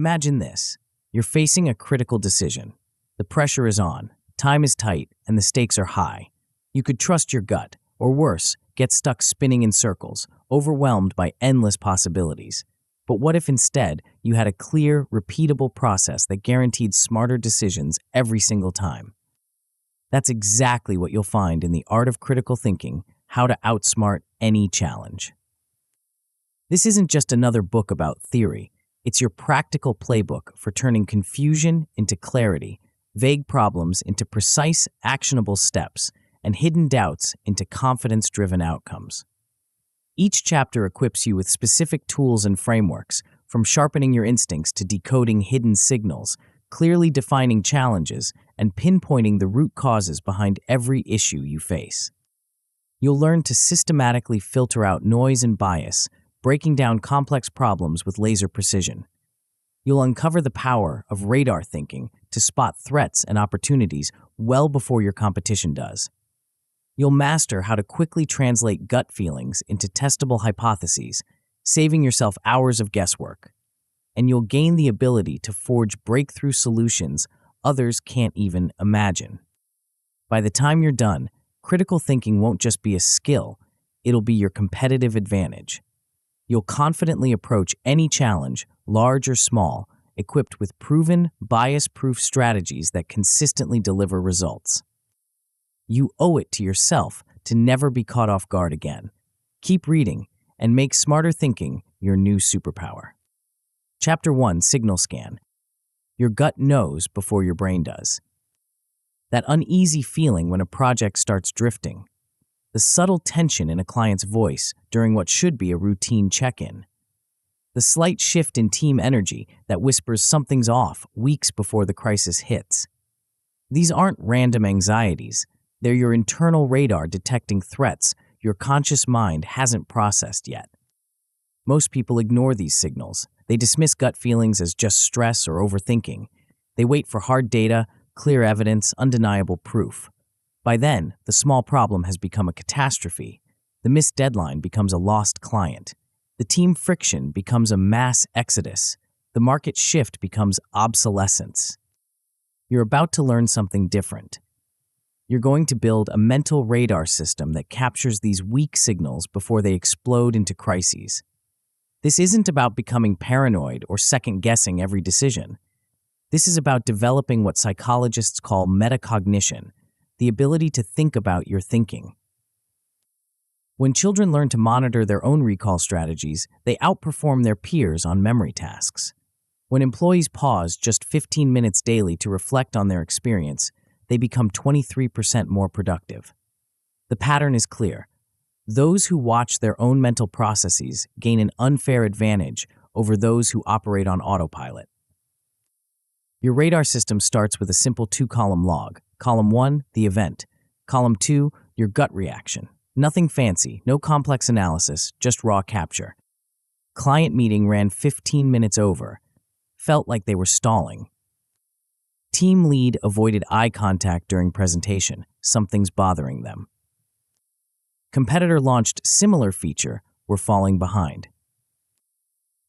Imagine this. You're facing a critical decision. The pressure is on, time is tight, and the stakes are high. You could trust your gut, or worse, get stuck spinning in circles, overwhelmed by endless possibilities. But what if instead you had a clear, repeatable process that guaranteed smarter decisions every single time? That's exactly what you'll find in The Art of Critical Thinking: How to Outsmart Any Challenge. This isn't just another book about theory. It's your practical playbook for turning confusion into clarity, vague problems into precise, actionable steps, and hidden doubts into confidence-driven outcomes. Each chapter equips you with specific tools and frameworks, from sharpening your instincts to decoding hidden signals, clearly defining challenges, and pinpointing the root causes behind every issue you face. You'll learn to systematically filter out noise and bias, breaking down complex problems with laser precision. You'll uncover the power of radar thinking to spot threats and opportunities well before your competition does. You'll master how to quickly translate gut feelings into testable hypotheses, saving yourself hours of guesswork. And you'll gain the ability to forge breakthrough solutions others can't even imagine. By the time you're done, critical thinking won't just be a skill, it'll be your competitive advantage. You'll confidently approach any challenge, large or small, equipped with proven, bias-proof strategies that consistently deliver results. You owe it to yourself to never be caught off guard again. Keep reading and make smarter thinking your new superpower. Chapter 1: Signal Scan. Your gut knows before your brain does. That uneasy feeling when a project starts drifting. The subtle tension in a client's voice during what should be a routine check-in. The slight shift in team energy that whispers something's off weeks before the crisis hits. These aren't random anxieties. They're your internal radar detecting threats your conscious mind hasn't processed yet. Most people ignore these signals. They dismiss gut feelings as just stress or overthinking. They wait for hard data, clear evidence, undeniable proof. By then, the small problem has become a catastrophe. The missed deadline becomes a lost client. The team friction becomes a mass exodus. The market shift becomes obsolescence. You're about to learn something different. You're going to build a mental radar system that captures these weak signals before they explode into crises. This isn't about becoming paranoid or second-guessing every decision. This is about developing what psychologists call metacognition, the ability to think about your thinking. When children learn to monitor their own recall strategies, they outperform their peers on memory tasks. When employees pause just 15 minutes daily to reflect on their experience, they become 23% more productive. The pattern is clear. Those who watch their own mental processes gain an unfair advantage over those who operate on autopilot. Your radar system starts with a simple 2-column log. Column 1, the event. Column 2, your gut reaction. Nothing fancy, no complex analysis, just raw capture. Client meeting ran 15 minutes over. Felt like they were stalling. Team lead avoided eye contact during presentation. Something's bothering them. Competitor launched similar feature. We're falling behind.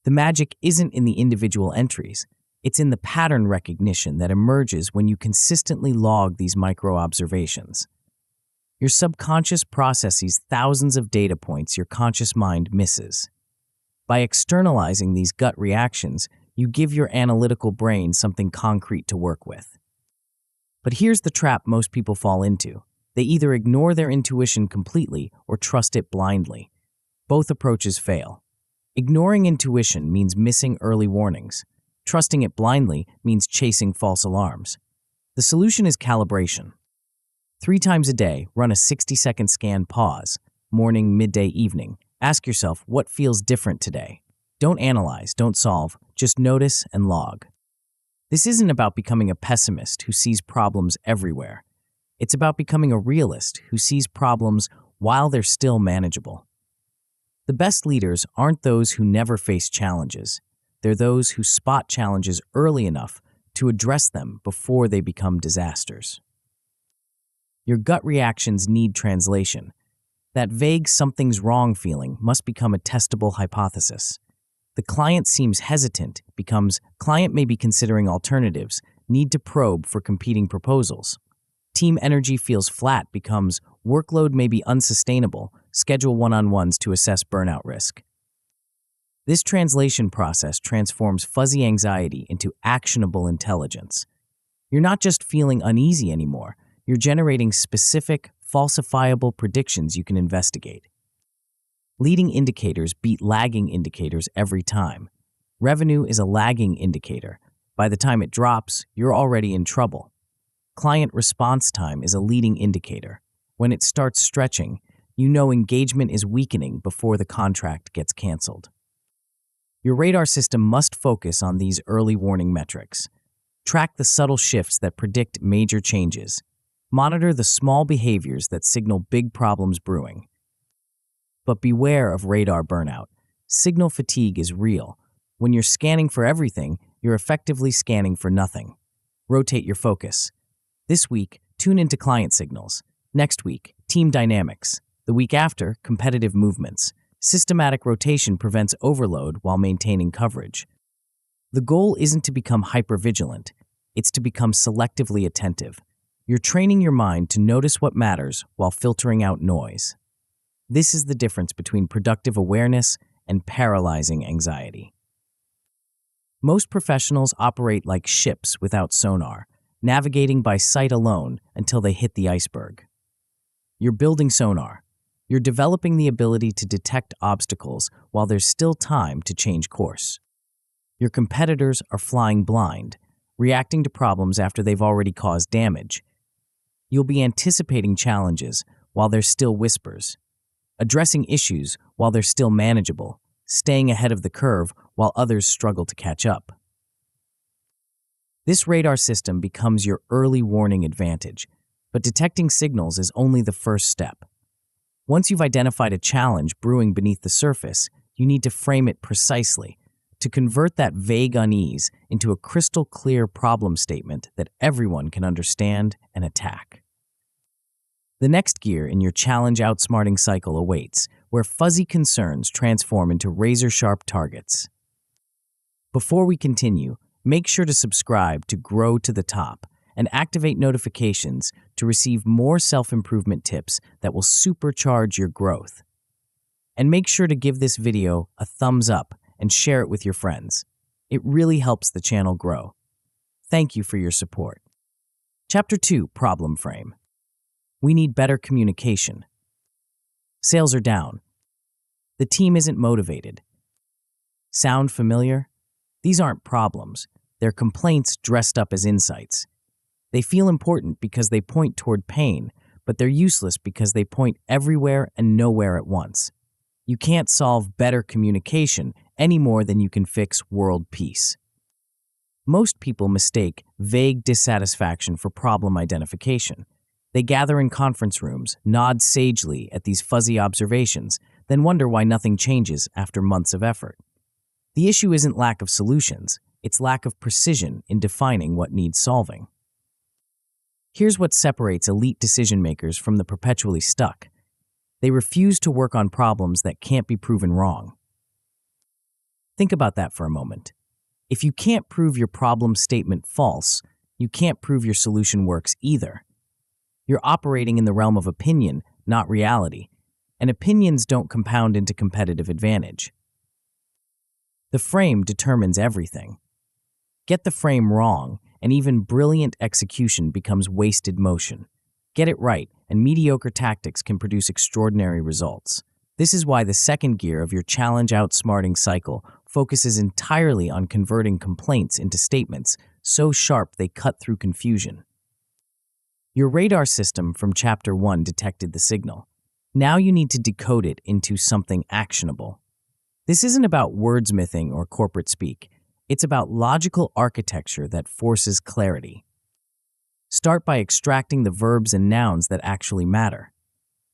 The magic isn't in the individual entries. It's in the pattern recognition that emerges when you consistently log these micro-observations. Your subconscious processes thousands of data points your conscious mind misses. By externalizing these gut reactions, you give your analytical brain something concrete to work with. But here's the trap most people fall into. They either ignore their intuition completely or trust it blindly. Both approaches fail. Ignoring intuition means missing early warnings. Trusting it blindly means chasing false alarms. The solution is calibration. 3 times a day, run a 60-second scan pause, morning, midday, evening. Ask yourself, what feels different today? Don't analyze, don't solve, just notice and log. This isn't about becoming a pessimist who sees problems everywhere. It's about becoming a realist who sees problems while they're still manageable. The best leaders aren't those who never face challenges. They're those who spot challenges early enough to address them before they become disasters. Your gut reactions need translation. That vague something's wrong feeling must become a testable hypothesis. The client seems hesitant becomes client may be considering alternatives, need to probe for competing proposals. Team energy feels flat becomes workload may be unsustainable, schedule one-on-ones to assess burnout risk. This translation process transforms fuzzy anxiety into actionable intelligence. You're not just feeling uneasy anymore, you're generating specific, falsifiable predictions you can investigate. Leading indicators beat lagging indicators every time. Revenue is a lagging indicator. By the time it drops, you're already in trouble. Client response time is a leading indicator. When it starts stretching, you know engagement is weakening before the contract gets canceled. Your radar system must focus on these early warning metrics. Track the subtle shifts that predict major changes. Monitor the small behaviors that signal big problems brewing. But beware of radar burnout. Signal fatigue is real. When you're scanning for everything, you're effectively scanning for nothing. Rotate your focus. This week, tune into client signals. Next week, team dynamics. The week after, competitive movements. Systematic rotation prevents overload while maintaining coverage. The goal isn't to become hypervigilant. It's to become selectively attentive. You're training your mind to notice what matters while filtering out noise. This is the difference between productive awareness and paralyzing anxiety. Most professionals operate like ships without sonar, navigating by sight alone until they hit the iceberg. You're building sonar. You're developing the ability to detect obstacles while there's still time to change course. Your competitors are flying blind, reacting to problems after they've already caused damage. You'll be anticipating challenges while there's still whispers, addressing issues while they're still manageable, staying ahead of the curve while others struggle to catch up. This radar system becomes your early warning advantage, but detecting signals is only the first step. Once you've identified a challenge brewing beneath the surface, you need to frame it precisely, to convert that vague unease into a crystal clear problem statement that everyone can understand and attack. The next gear in your challenge-outsmarting cycle awaits, where fuzzy concerns transform into razor-sharp targets. Before we continue, make sure to subscribe to Grow to the Top and activate notifications to receive more self-improvement tips that will supercharge your growth. And make sure to give this video a thumbs up and share it with your friends. It really helps the channel grow. Thank you for your support. Chapter 2, Problem Frame. We need better communication. Sales are down. The team isn't motivated. Sound familiar? These aren't problems. They're complaints dressed up as insights. They feel important because they point toward pain, but they're useless because they point everywhere and nowhere at once. You can't solve better communication any more than you can fix world peace. Most people mistake vague dissatisfaction for problem identification. They gather in conference rooms, nod sagely at these fuzzy observations, then wonder why nothing changes after months of effort. The issue isn't lack of solutions, it's lack of precision in defining what needs solving. Here's what separates elite decision-makers from the perpetually stuck. They refuse to work on problems that can't be proven wrong. Think about that for a moment. If you can't prove your problem statement false, you can't prove your solution works either. You're operating in the realm of opinion, not reality, and opinions don't compound into competitive advantage. The frame determines everything. Get the frame wrong, and even brilliant execution becomes wasted motion. Get it right, and mediocre tactics can produce extraordinary results. This is why the second gear of your challenge-outsmarting cycle focuses entirely on converting complaints into statements so sharp they cut through confusion. Your radar system from Chapter 1 detected the signal. Now you need to decode it into something actionable. This isn't about wordsmithing or corporate speak. It's about logical architecture that forces clarity. Start by extracting the verbs and nouns that actually matter.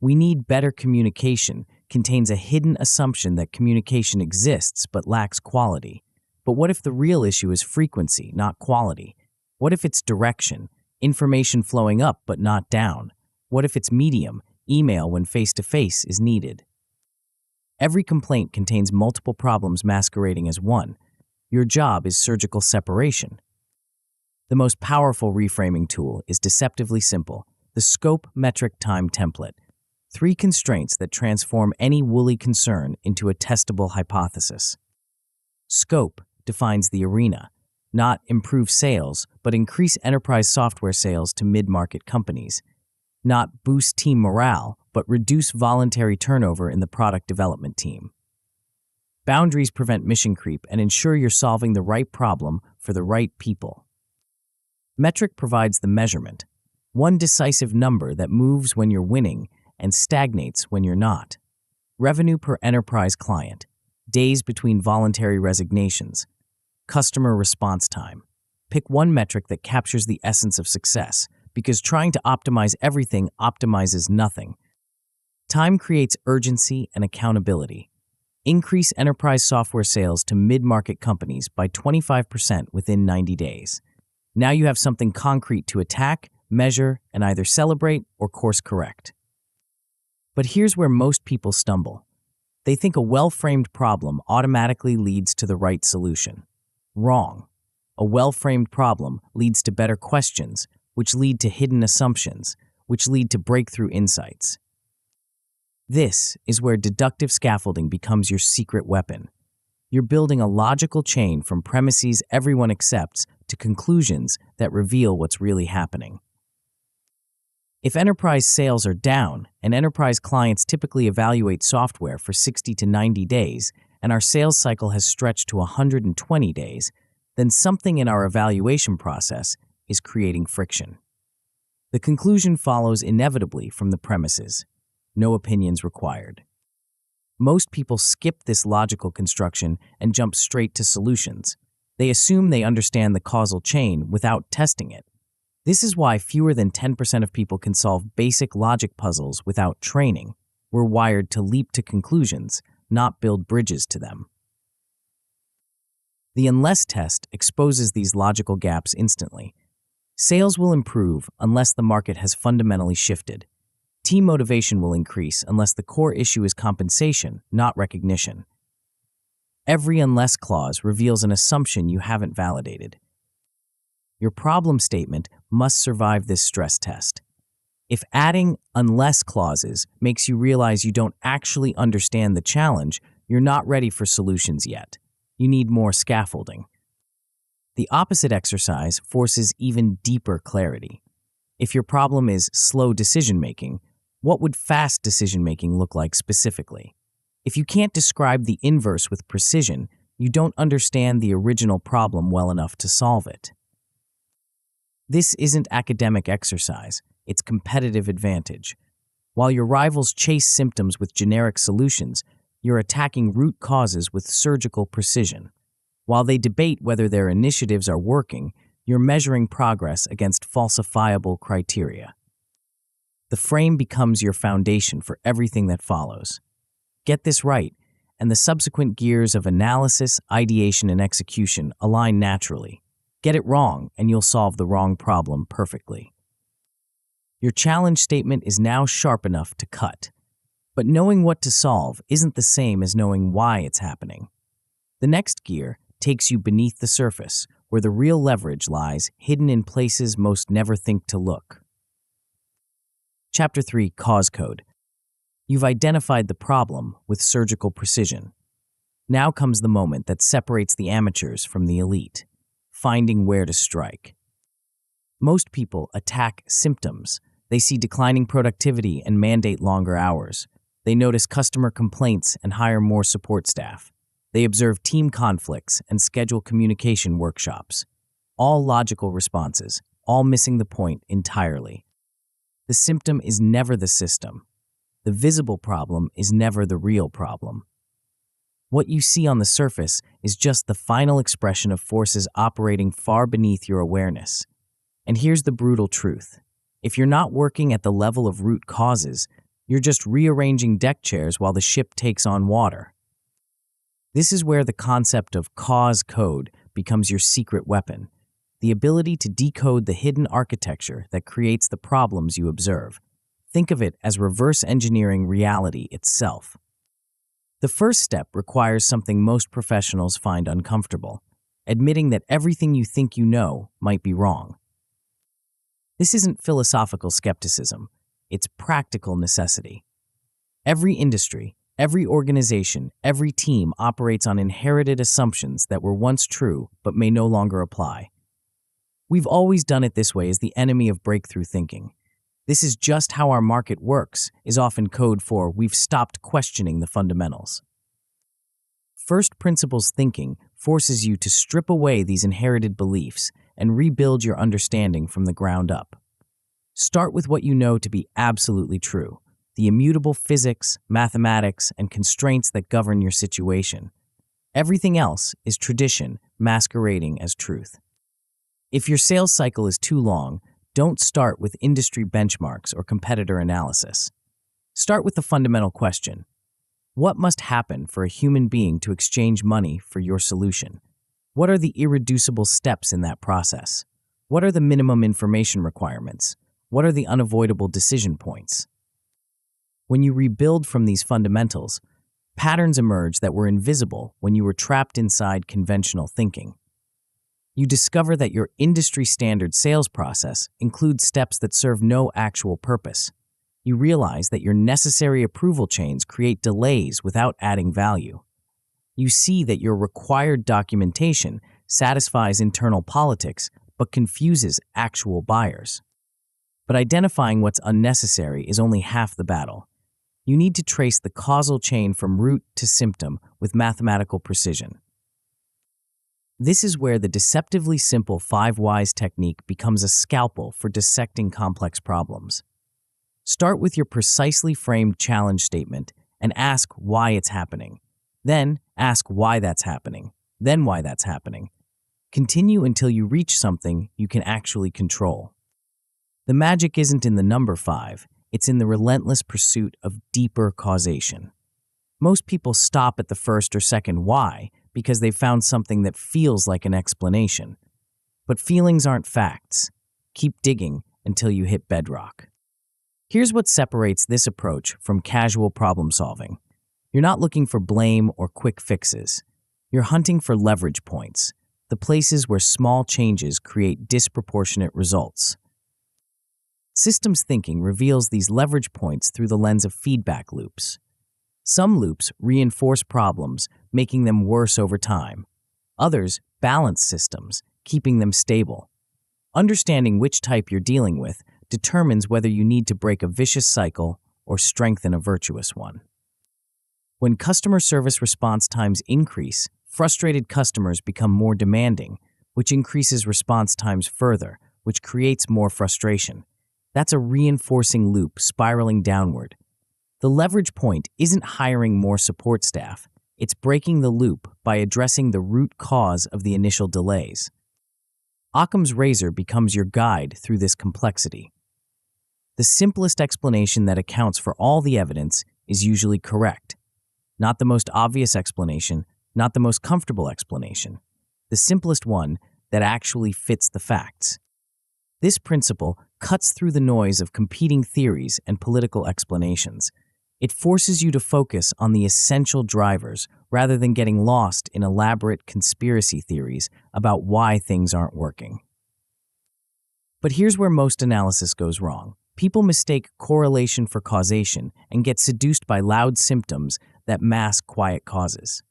We need better communication contains a hidden assumption that communication exists but lacks quality. But what if the real issue is frequency, not quality? What if it's direction, information flowing up but not down? What if it's medium, email when face-to-face is needed? Every complaint contains multiple problems masquerading as one. Your job is surgical separation. The most powerful reframing tool is deceptively simple: the scope metric time template. 3 constraints that transform any woolly concern into a testable hypothesis. Scope defines the arena, not improve sales, but increase enterprise software sales to mid-market companies. Not boost team morale, but reduce voluntary turnover in the product development team. Boundaries prevent mission creep and ensure you're solving the right problem for the right people. Metric provides the measurement, one decisive number that moves when you're winning and stagnates when you're not. Revenue per enterprise client, days between voluntary resignations, customer response time. Pick one metric that captures the essence of success, because trying to optimize everything optimizes nothing. Time creates urgency and accountability. Increase enterprise software sales to mid-market companies by 25% within 90 days. Now you have something concrete to attack, measure, and either celebrate or course correct. But here's where most people stumble. They think a well-framed problem automatically leads to the right solution. Wrong. A well-framed problem leads to better questions, which lead to hidden assumptions, which lead to breakthrough insights. This is where deductive scaffolding becomes your secret weapon. You're building a logical chain from premises everyone accepts to conclusions that reveal what's really happening. If enterprise sales are down, and enterprise clients typically evaluate software for 60 to 90 days, and our sales cycle has stretched to 120 days, then something in our evaluation process is creating friction. The conclusion follows inevitably from the premises. No opinions required. Most people skip this logical construction and jump straight to solutions. They assume they understand the causal chain without testing it. This is why fewer than 10% of people can solve basic logic puzzles without training. We're wired to leap to conclusions, not build bridges to them. The unless test exposes these logical gaps instantly. Sales will improve unless the market has fundamentally shifted. Team motivation will increase unless the core issue is compensation, not recognition. Every unless clause reveals an assumption you haven't validated. Your problem statement must survive this stress test. If adding unless clauses makes you realize you don't actually understand the challenge, you're not ready for solutions yet. You need more scaffolding. The opposite exercise forces even deeper clarity. If your problem is slow decision-making, what would fast decision-making look like specifically? If you can't describe the inverse with precision, you don't understand the original problem well enough to solve it. This isn't academic exercise, it's competitive advantage. While your rivals chase symptoms with generic solutions, you're attacking root causes with surgical precision. While they debate whether their initiatives are working, you're measuring progress against falsifiable criteria. The frame becomes your foundation for everything that follows. Get this right, and the subsequent gears of analysis, ideation, and execution align naturally. Get it wrong, and you'll solve the wrong problem perfectly. Your challenge statement is now sharp enough to cut. But knowing what to solve isn't the same as knowing why it's happening. The next gear takes you beneath the surface, where the real leverage lies, hidden in places most never think to look. Chapter 3: Cause Code. You've identified the problem with surgical precision. Now comes the moment that separates the amateurs from the elite: finding where to strike. Most people attack symptoms. They see declining productivity and mandate longer hours. They notice customer complaints and hire more support staff. They observe team conflicts and schedule communication workshops. All logical responses, all missing the point entirely. The symptom is never the system. The visible problem is never the real problem. What you see on the surface is just the final expression of forces operating far beneath your awareness. And here's the brutal truth. If you're not working at the level of root causes, you're just rearranging deck chairs while the ship takes on water. This is where the concept of cause code becomes your secret weapon, the ability to decode the hidden architecture that creates the problems you observe. Think of it as reverse engineering reality itself. The first step requires something most professionals find uncomfortable: admitting that everything you think you know might be wrong. This isn't philosophical skepticism, it's practical necessity. Every industry, every organization, every team operates on inherited assumptions that were once true but may no longer apply. We've always done it this way as the enemy of breakthrough thinking. This is just how our market works, is often code for we've stopped questioning the fundamentals. First principles thinking forces you to strip away these inherited beliefs and rebuild your understanding from the ground up. Start with what you know to be absolutely true: the immutable physics, mathematics, and constraints that govern your situation. Everything else is tradition masquerading as truth. If your sales cycle is too long, don't start with industry benchmarks or competitor analysis. Start with the fundamental question: what must happen for a human being to exchange money for your solution? What are the irreducible steps in that process? What are the minimum information requirements? What are the unavoidable decision points? When you rebuild from these fundamentals, patterns emerge that were invisible when you were trapped inside conventional thinking. You discover that your industry-standard sales process includes steps that serve no actual purpose. You realize that your necessary approval chains create delays without adding value. You see that your required documentation satisfies internal politics but confuses actual buyers. But identifying what's unnecessary is only half the battle. You need to trace the causal chain from root to symptom with mathematical precision. This is where the deceptively simple 5 whys technique becomes a scalpel for dissecting complex problems. Start with your precisely framed challenge statement and ask why it's happening. Then ask why that's happening. Then why that's happening. Continue until you reach something you can actually control. The magic isn't in the number 5, it's in the relentless pursuit of deeper causation. Most people stop at the first or second why because they've found something that feels like an explanation. But feelings aren't facts. Keep digging until you hit bedrock. Here's what separates this approach from casual problem solving. You're not looking for blame or quick fixes. You're hunting for leverage points, the places where small changes create disproportionate results. Systems thinking reveals these leverage points through the lens of feedback loops. Some loops reinforce problems, making them worse over time. Others balance systems, keeping them stable. Understanding which type you're dealing with determines whether you need to break a vicious cycle or strengthen a virtuous one. When customer service response times increase, frustrated customers become more demanding, which increases response times further, which creates more frustration. That's a reinforcing loop spiraling downward. The leverage point isn't hiring more support staff. It's breaking the loop by addressing the root cause of the initial delays. Occam's razor becomes your guide through this complexity. The simplest explanation that accounts for all the evidence is usually correct. Not the most obvious explanation, not the most comfortable explanation. The simplest one that actually fits the facts. This principle cuts through the noise of competing theories and political explanations. It forces you to focus on the essential drivers rather than getting lost in elaborate conspiracy theories about why things aren't working. But here's where most analysis goes wrong. People mistake correlation for causation and get seduced by loud symptoms that mask quiet causes.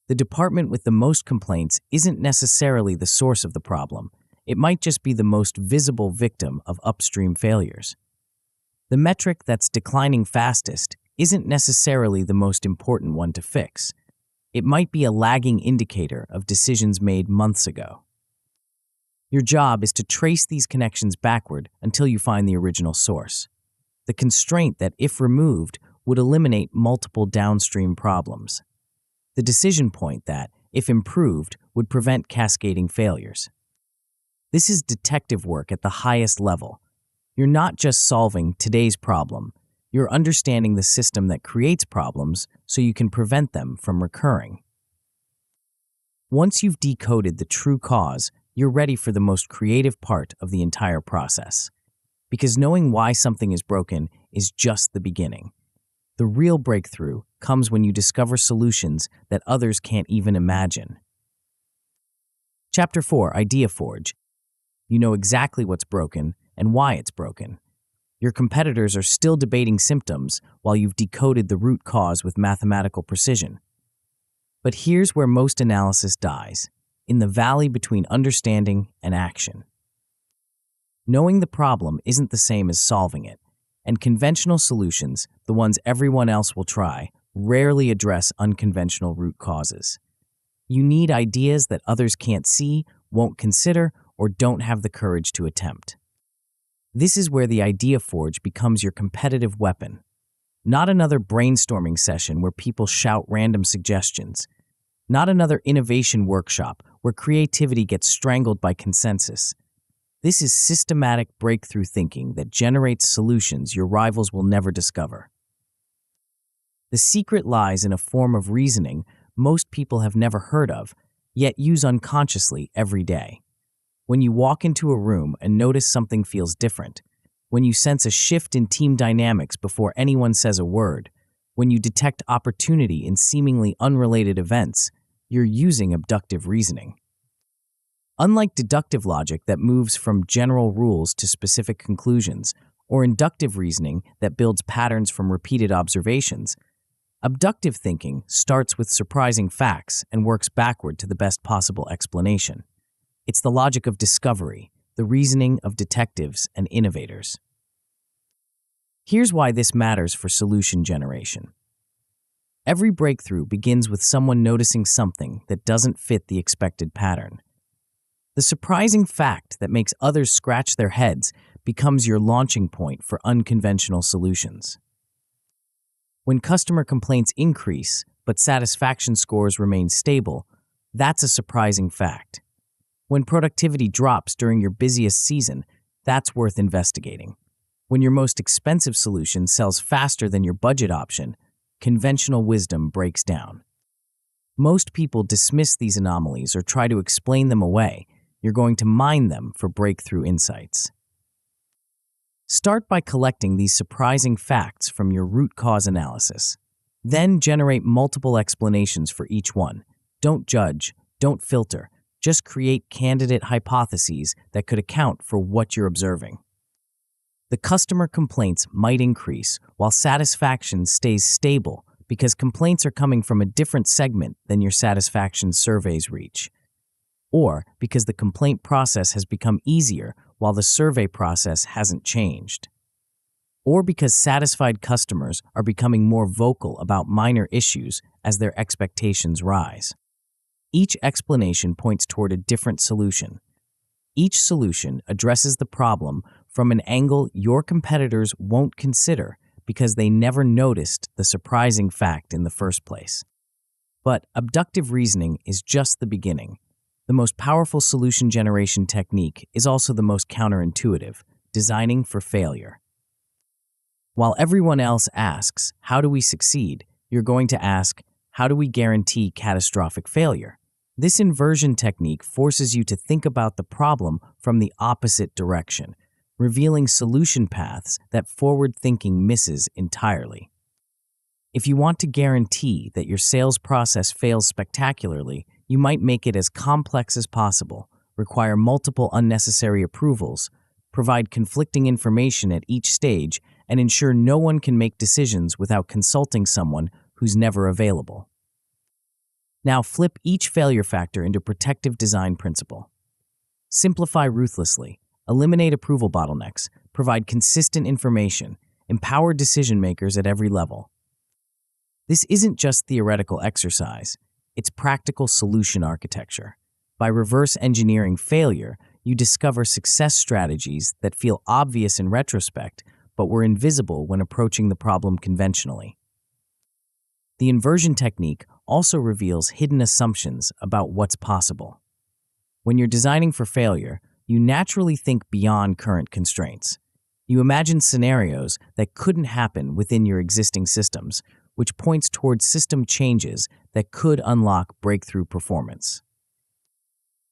The department with the most complaints isn't necessarily the source of the problem. It might just be the most visible victim of upstream failures. The metric that's declining fastest isn't necessarily the most important one to fix. It might be a lagging indicator of decisions made months ago. Your job is to trace these connections backward until you find the original source, the constraint that, if removed, would eliminate multiple downstream problems, the decision point that, if improved, would prevent cascading failures. This is detective work at the highest level. You're not just solving today's problem, you're understanding the system that creates problems so you can prevent them from recurring. Once you've decoded the true cause, you're ready for the most creative part of the entire process. Because knowing why something is broken is just the beginning. The real breakthrough comes when you discover solutions that others can't even imagine. Chapter 4, Idea Forge. You know exactly what's broken and why it's broken. Your competitors are still debating symptoms while you've decoded the root cause with mathematical precision. But here's where most analysis dies, in the valley between understanding and action. Knowing the problem isn't the same as solving it, and conventional solutions, the ones everyone else will try, rarely address unconventional root causes. You need ideas that others can't see, won't consider, or don't have the courage to attempt. This is where the Idea Forge becomes your competitive weapon. Not another brainstorming session where people shout random suggestions. Not another innovation workshop where creativity gets strangled by consensus. This is systematic breakthrough thinking that generates solutions your rivals will never discover. The secret lies in a form of reasoning most people have never heard of, yet use unconsciously every day. When you walk into a room and notice something feels different, when you sense a shift in team dynamics before anyone says a word, when you detect opportunity in seemingly unrelated events, you're using abductive reasoning. Unlike deductive logic that moves from general rules to specific conclusions, or inductive reasoning that builds patterns from repeated observations, abductive thinking starts with surprising facts and works backward to the best possible explanation. It's the logic of discovery, the reasoning of detectives and innovators. Here's why this matters for solution generation. Every breakthrough begins with someone noticing something that doesn't fit the expected pattern. The surprising fact that makes others scratch their heads becomes your launching point for unconventional solutions. When customer complaints increase, but satisfaction scores remain stable, that's a surprising fact. When productivity drops during your busiest season, that's worth investigating. When your most expensive solution sells faster than your budget option, conventional wisdom breaks down. Most people dismiss these anomalies or try to explain them away. You're going to mine them for breakthrough insights. Start by collecting these surprising facts from your root cause analysis. Then generate multiple explanations for each one. Don't judge, don't filter, just create candidate hypotheses that could account for what you're observing. The customer complaints might increase while satisfaction stays stable because complaints are coming from a different segment than your satisfaction surveys reach. Or because the complaint process has become easier while the survey process hasn't changed. Or because satisfied customers are becoming more vocal about minor issues as their expectations rise. Each explanation points toward a different solution. Each solution addresses the problem from an angle your competitors won't consider because they never noticed the surprising fact in the first place. But abductive reasoning is just the beginning. The most powerful solution generation technique is also the most counterintuitive, designing for failure. While everyone else asks, how do we succeed? You're going to ask, how do we guarantee catastrophic failure? This inversion technique forces you to think about the problem from the opposite direction, revealing solution paths that forward thinking misses entirely. If you want to guarantee that your sales process fails spectacularly, you might make it as complex as possible, require multiple unnecessary approvals, provide conflicting information at each stage, and ensure no one can make decisions without consulting someone who's never available. Now flip each failure factor into protective design principle. Simplify ruthlessly, eliminate approval bottlenecks, provide consistent information, empower decision makers at every level. This isn't just theoretical exercise, it's practical solution architecture. By reverse engineering failure, you discover success strategies that feel obvious in retrospect, but were invisible when approaching the problem conventionally. The inversion technique also reveals hidden assumptions about what's possible. When you're designing for failure, you naturally think beyond current constraints. You imagine scenarios that couldn't happen within your existing systems, which points towards system changes that could unlock breakthrough performance.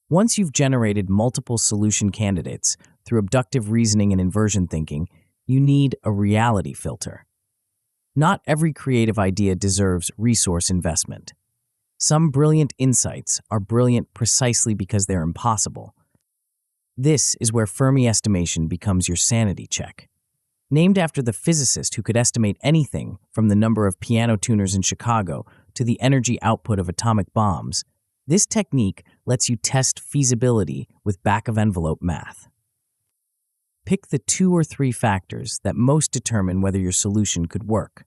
Once you've generated multiple solution candidates through abductive reasoning and inversion thinking, you need a reality filter. Not every creative idea deserves resource investment. Some brilliant insights are brilliant precisely because they're impossible. This is where Fermi estimation becomes your sanity check. Named after the physicist who could estimate anything from the number of piano tuners in Chicago to the energy output of atomic bombs, this technique lets you test feasibility with back-of-envelope math. Pick the 2 or 3 factors that most determine whether your solution could work.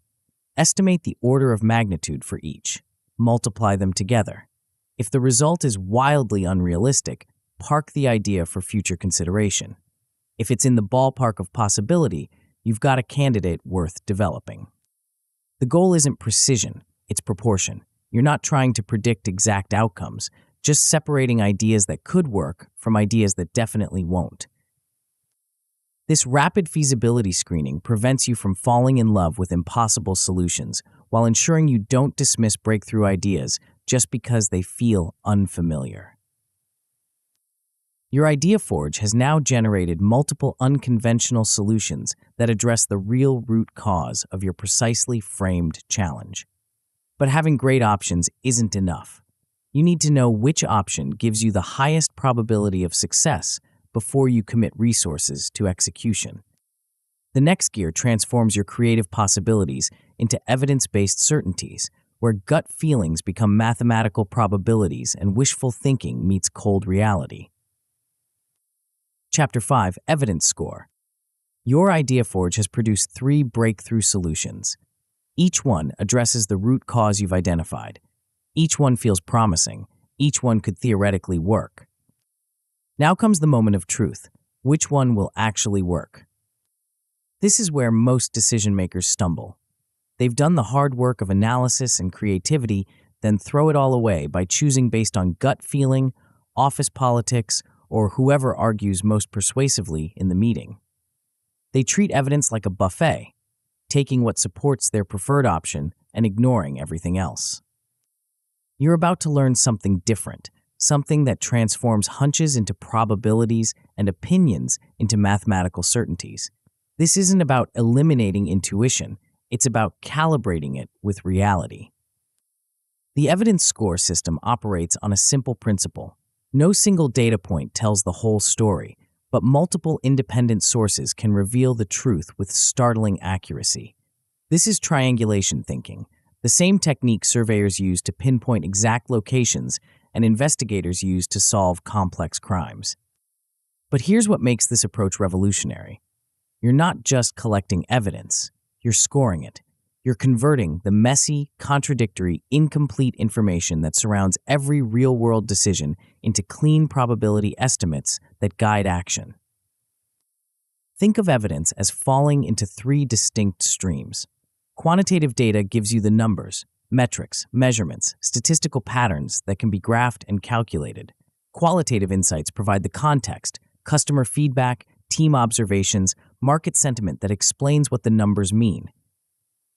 Estimate the order of magnitude for each. Multiply them together. If the result is wildly unrealistic, park the idea for future consideration. If it's in the ballpark of possibility, you've got a candidate worth developing. The goal isn't precision, it's proportion. You're not trying to predict exact outcomes, just separating ideas that could work from ideas that definitely won't. This rapid feasibility screening prevents you from falling in love with impossible solutions while ensuring you don't dismiss breakthrough ideas just because they feel unfamiliar. Your Idea Forge has now generated multiple unconventional solutions that address the real root cause of your precisely framed challenge. But having great options isn't enough. You need to know which option gives you the highest probability of success before you commit resources to execution. The next gear transforms your creative possibilities into evidence-based certainties, where gut feelings become mathematical probabilities and wishful thinking meets cold reality. Chapter 5, Evidence Score. Your Idea Forge has produced 3 breakthrough solutions. Each one addresses the root cause you've identified. Each one feels promising. Each one could theoretically work. Now comes the moment of truth. Which one will actually work? This is where most decision-makers stumble. They've done the hard work of analysis and creativity, then throw it all away by choosing based on gut feeling, office politics, or whoever argues most persuasively in the meeting. They treat evidence like a buffet, taking what supports their preferred option and ignoring everything else. You're about to learn something different, something that transforms hunches into probabilities and opinions into mathematical certainties. This isn't about eliminating intuition, it's about calibrating it with reality. The evidence score system operates on a simple principle. No single data point tells the whole story, but multiple independent sources can reveal the truth with startling accuracy. This is triangulation thinking, the same technique surveyors use to pinpoint exact locations and investigators use to solve complex crimes. But here's what makes this approach revolutionary. You're not just collecting evidence, you're scoring it. You're converting the messy, contradictory, incomplete information that surrounds every real-world decision into clean probability estimates that guide action. Think of evidence as falling into 3 distinct streams. Quantitative data gives you the numbers, metrics, measurements, statistical patterns that can be graphed and calculated. Qualitative insights provide the context, customer feedback, team observations, market sentiment that explains what the numbers mean.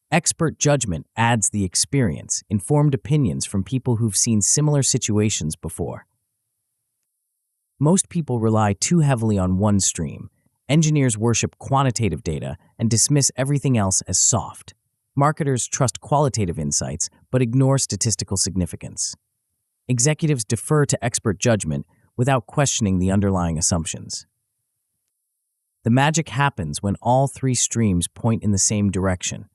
Expert judgment adds the experience, informed opinions from people who've seen similar situations before. Most people rely too heavily on one stream. Engineers worship quantitative data and dismiss everything else as soft. Marketers trust qualitative insights but ignore statistical significance. Executives defer to expert judgment without questioning the underlying assumptions. The magic happens when all 3 streams point in the same direction.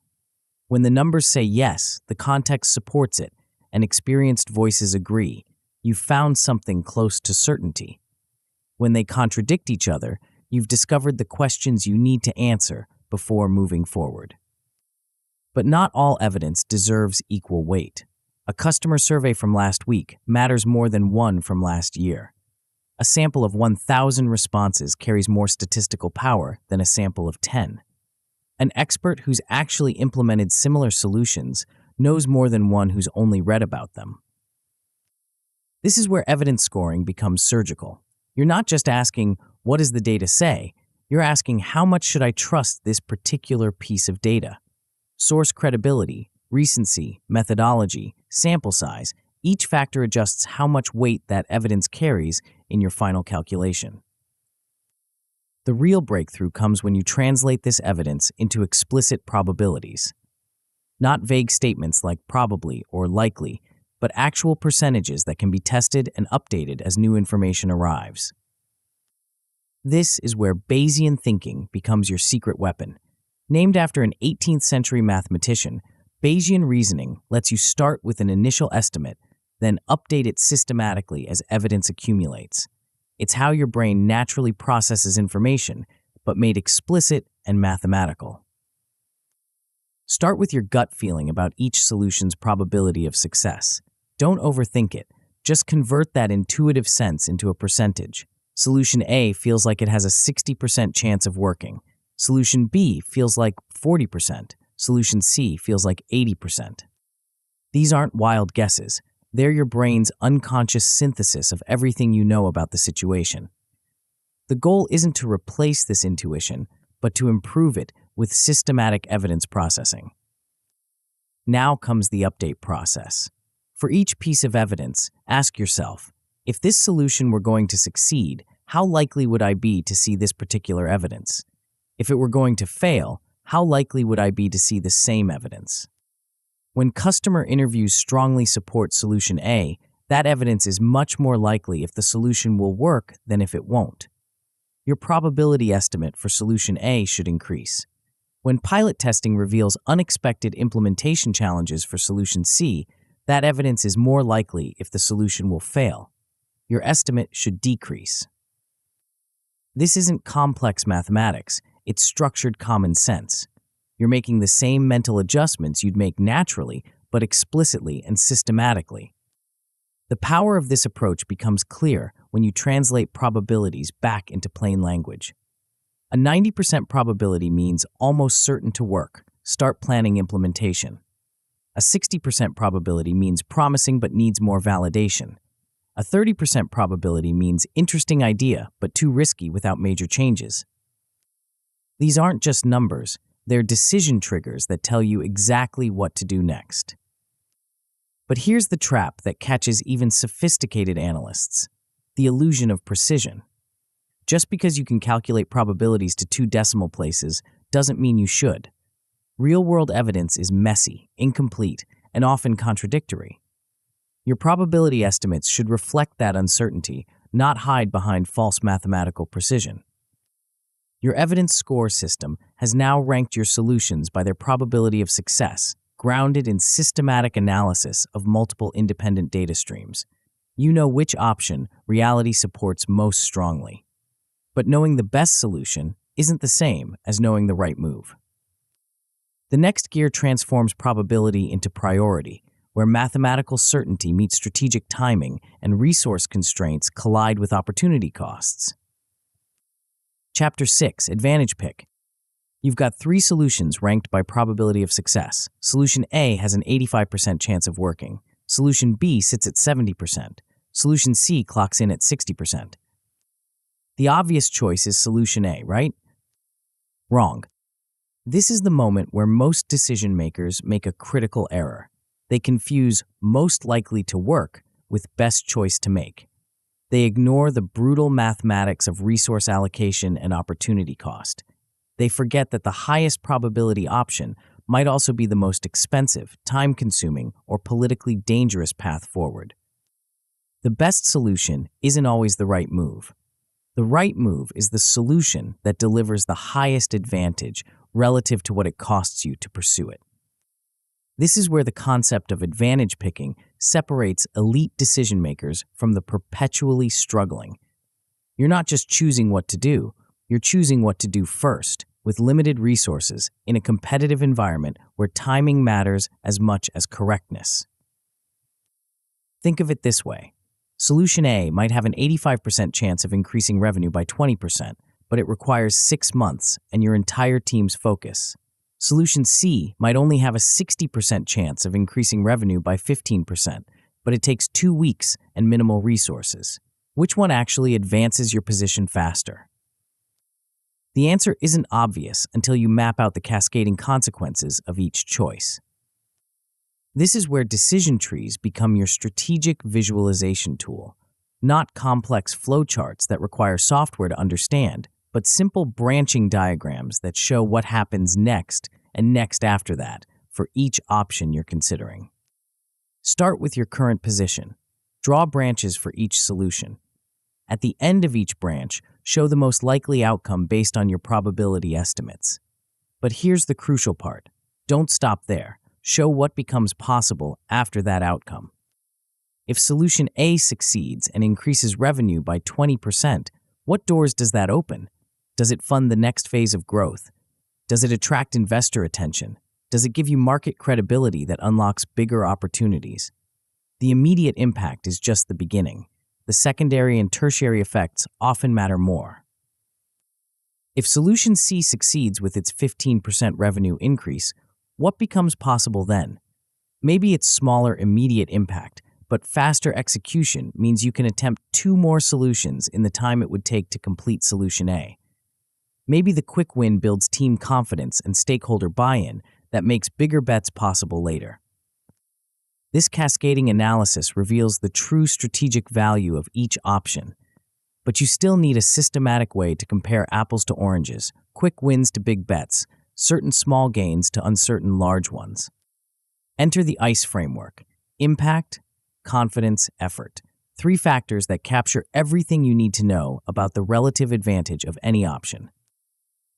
When the numbers say yes, the context supports it, and experienced voices agree, you've found something close to certainty. When they contradict each other, you've discovered the questions you need to answer before moving forward. But not all evidence deserves equal weight. A customer survey from last week matters more than one from last year. A sample of 1,000 responses carries more statistical power than a sample of 10. An expert who's actually implemented similar solutions knows more than one who's only read about them. This is where evidence scoring becomes surgical. You're not just asking, what does the data say? You're asking, how much should I trust this particular piece of data? Source credibility, recency, methodology, sample size, each factor adjusts how much weight that evidence carries in your final calculation. The real breakthrough comes when you translate this evidence into explicit probabilities. Not vague statements like probably or likely, but actual percentages that can be tested and updated as new information arrives. This is where Bayesian thinking becomes your secret weapon. Named after an 18th century mathematician, Bayesian reasoning lets you start with an initial estimate, then update it systematically as evidence accumulates. It's how your brain naturally processes information, but made explicit and mathematical. Start with your gut feeling about each solution's probability of success. Don't overthink it. Just convert that intuitive sense into a percentage. Solution A feels like it has a 60% chance of working. Solution B feels like 40%. Solution C feels like 80%. These aren't wild guesses. They're your brain's unconscious synthesis of everything you know about the situation. The goal isn't to replace this intuition, but to improve it with systematic evidence processing. Now comes the update process. For each piece of evidence, ask yourself, if this solution were going to succeed, how likely would I be to see this particular evidence? If it were going to fail, how likely would I be to see the same evidence? When customer interviews strongly support solution A, that evidence is much more likely if the solution will work than if it won't. Your probability estimate for solution A should increase. When pilot testing reveals unexpected implementation challenges for solution C, that evidence is more likely if the solution will fail. Your estimate should decrease. This isn't complex mathematics, it's structured common sense. You're making the same mental adjustments you'd make naturally, but explicitly and systematically. The power of this approach becomes clear when you translate probabilities back into plain language. A 90% probability means almost certain to work. Start planning implementation. A 60% probability means promising but needs more validation. A 30% probability means interesting idea but too risky without major changes. These aren't just numbers, they're decision triggers that tell you exactly what to do next. But here's the trap that catches even sophisticated analysts: the illusion of precision. Just because you can calculate probabilities to 2 decimal places doesn't mean you should. Real-world evidence is messy, incomplete, and often contradictory. Your probability estimates should reflect that uncertainty, not hide behind false mathematical precision. Your evidence score system has now ranked your solutions by their probability of success, grounded in systematic analysis of multiple independent data streams. You know which option reality supports most strongly. But knowing the best solution isn't the same as knowing the right move. The next gear transforms probability into priority, where mathematical certainty meets strategic timing and resource constraints collide with opportunity costs. Chapter 6, Advantage Pick. You've got 3 solutions ranked by probability of success. Solution A has an 85% chance of working. Solution B sits at 70%. Solution C clocks in at 60%. The obvious choice is solution A, right? Wrong. This is the moment where most decision makers make a critical error. They confuse most likely to work with best choice to make. They ignore the brutal mathematics of resource allocation and opportunity cost. They forget that the highest probability option might also be the most expensive, time-consuming, or politically dangerous path forward. The best solution isn't always the right move. The right move is the solution that delivers the highest advantage relative to what it costs you to pursue it. This is where the concept of advantage picking separates elite decision makers from the perpetually struggling. You're not just choosing what to do, you're choosing what to do first, with limited resources, in a competitive environment where timing matters as much as correctness. Think of it this way. Solution A might have an 85% chance of increasing revenue by 20%, but it requires 6 months and your entire team's focus. Solution C might only have a 60% chance of increasing revenue by 15%, but it takes 2 weeks and minimal resources. Which one actually advances your position faster? The answer isn't obvious until you map out the cascading consequences of each choice. This is where decision trees become your strategic visualization tool, not complex flowcharts that require software to understand, but simple branching diagrams that show what happens next and next after that, for each option you're considering. Start with your current position. Draw branches for each solution. At the end of each branch, show the most likely outcome based on your probability estimates. But here's the crucial part. Don't stop there. Show what becomes possible after that outcome. If solution A succeeds and increases revenue by 20%, what doors does that open? Does it fund the next phase of growth? Does it attract investor attention? Does it give you market credibility that unlocks bigger opportunities? The immediate impact is just the beginning. The secondary and tertiary effects often matter more. If solution C succeeds with its 15% revenue increase, what becomes possible then? Maybe it's smaller immediate impact, but faster execution means you can attempt 2 more solutions in the time it would take to complete solution A. Maybe the quick win builds team confidence and stakeholder buy-in that makes bigger bets possible later. This cascading analysis reveals the true strategic value of each option, but you still need a systematic way to compare apples to oranges, quick wins to big bets, certain small gains to uncertain large ones. Enter the ICE framework: impact, confidence, effort. 3 factors that capture everything you need to know about the relative advantage of any option.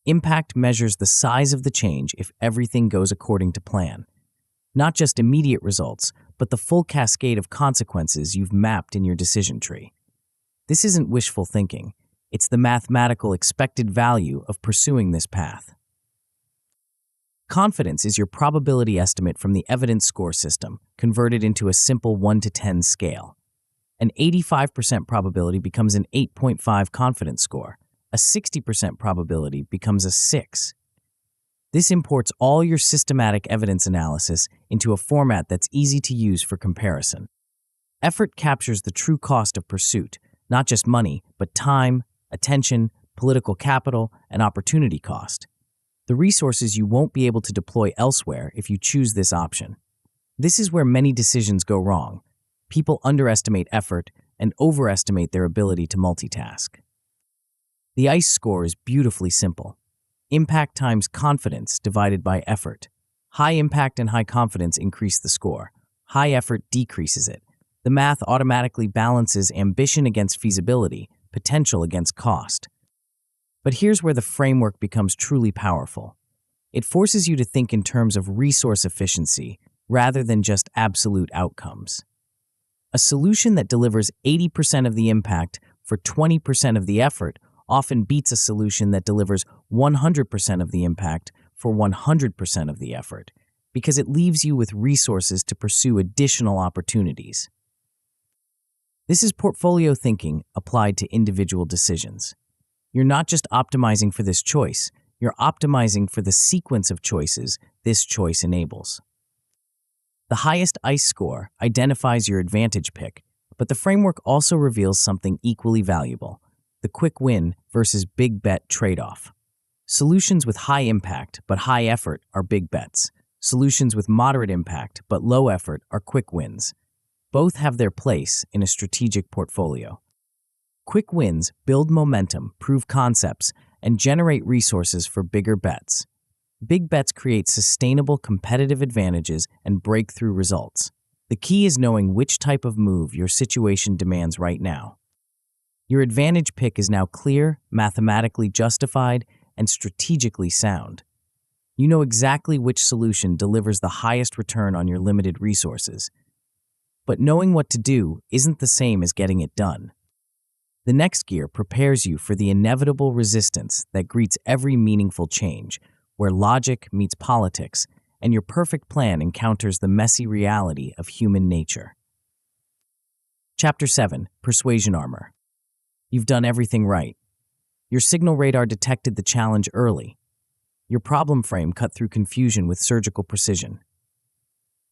Impact measures the size of the change if everything goes according to plan. Not just immediate results, but the full cascade of consequences you've mapped in your decision tree. This isn't wishful thinking. It's the mathematical expected value of pursuing this path. Confidence is your probability estimate from the evidence score system, converted into a simple 1 to 10 scale. An 85% probability becomes an 8.5 confidence score. A 60% probability becomes a 6. This imports all your systematic evidence analysis into a format that's easy to use for comparison. Effort captures the true cost of pursuit, not just money, but time, attention, political capital, and opportunity cost. The resources you won't be able to deploy elsewhere if you choose this option. This is where many decisions go wrong. People underestimate effort and overestimate their ability to multitask. The ICE score is beautifully simple. Impact times confidence divided by effort. High impact and high confidence increase the score. High effort decreases it. The math automatically balances ambition against feasibility, potential against cost. But here's where the framework becomes truly powerful. It forces you to think in terms of resource efficiency rather than just absolute outcomes. A solution that delivers 80% of the impact for 20% of the effort often beats a solution that delivers 100% of the impact for 100% of the effort, because it leaves you with resources to pursue additional opportunities. This is portfolio thinking applied to individual decisions. You're not just optimizing for this choice, you're optimizing for the sequence of choices this choice enables. The highest ICE score identifies your advantage pick, but the framework also reveals something equally valuable: the quick win versus big bet trade-off. Solutions with high impact but high effort are big bets. Solutions with moderate impact but low effort are quick wins. Both have their place in a strategic portfolio. Quick wins build momentum, prove concepts, and generate resources for bigger bets. Big bets create sustainable competitive advantages and breakthrough results. The key is knowing which type of move your situation demands right now. Your advantage pick is now clear, mathematically justified, and strategically sound. You know exactly which solution delivers the highest return on your limited resources. But knowing what to do isn't the same as getting it done. The next gear prepares you for the inevitable resistance that greets every meaningful change, where logic meets politics, and your perfect plan encounters the messy reality of human nature. Chapter 7: Persuasion Armor. You've done everything right. Your signal radar detected the challenge early. Your problem frame cut through confusion with surgical precision.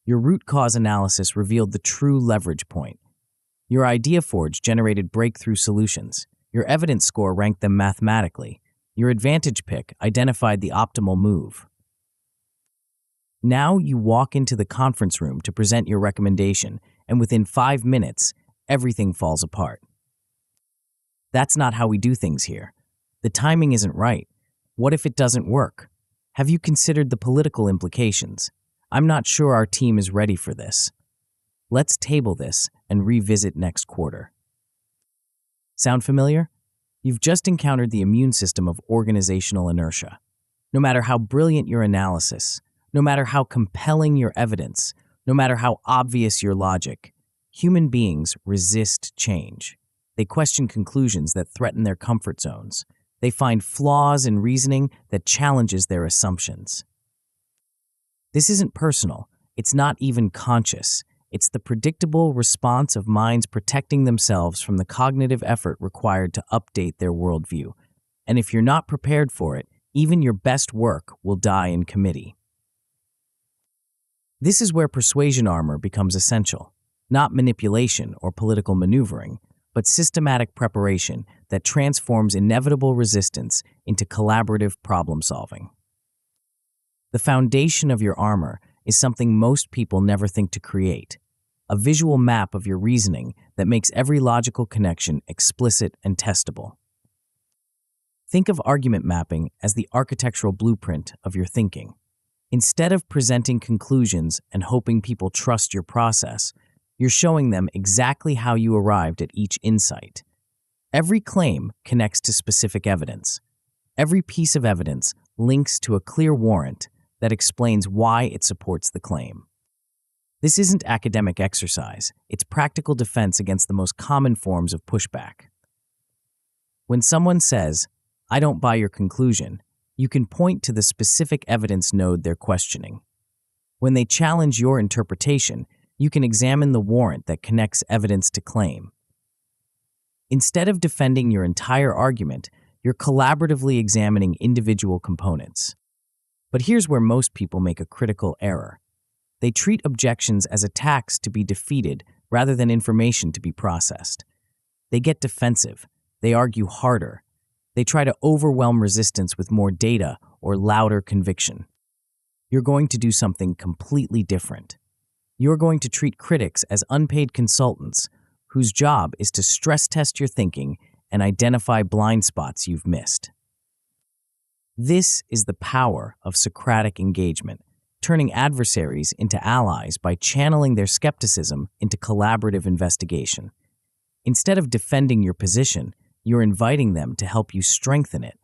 Your root cause analysis revealed the true leverage point. Your idea forge generated breakthrough solutions. Your evidence score ranked them mathematically. Your advantage pick identified the optimal move. Now you walk into the conference room to present your recommendation, and within 5 minutes, everything falls apart. That's not how we do things here. The timing isn't right. What if it doesn't work? Have you considered the political implications? I'm not sure our team is ready for this. Let's table this and revisit next quarter. Sound familiar? You've just encountered the immune system of organizational inertia. No matter how brilliant your analysis, no matter how compelling your evidence, no matter how obvious your logic, human beings resist change. They question conclusions that threaten their comfort zones. They find flaws in reasoning that challenges their assumptions. This isn't personal. It's not even conscious. It's the predictable response of minds protecting themselves from the cognitive effort required to update their worldview. And if you're not prepared for it, even your best work will die in committee. This is where persuasion armor becomes essential. Not manipulation or political maneuvering, but systematic preparation that transforms inevitable resistance into collaborative problem-solving. The foundation of your armor is something most people never think to create, a visual map of your reasoning that makes every logical connection explicit and testable. Think of argument mapping as the architectural blueprint of your thinking. Instead of presenting conclusions and hoping people trust your process, you're showing them exactly how you arrived at each insight. Every claim connects to specific evidence. Every piece of evidence links to a clear warrant that explains why it supports the claim. This isn't academic exercise, it's practical defense against the most common forms of pushback. When someone says, "I don't buy your conclusion," you can point to the specific evidence node they're questioning. When they challenge your interpretation, you can examine the warrant that connects evidence to claim. Instead of defending your entire argument, you're collaboratively examining individual components. But here's where most people make a critical error. They treat objections as attacks to be defeated rather than information to be processed. They get defensive. They argue harder. They try to overwhelm resistance with more data or louder conviction. You're going to do something completely different. You're going to treat critics as unpaid consultants whose job is to stress test your thinking and identify blind spots you've missed. This is the power of Socratic engagement, turning adversaries into allies by channeling their skepticism into collaborative investigation. Instead of defending your position, you're inviting them to help you strengthen it.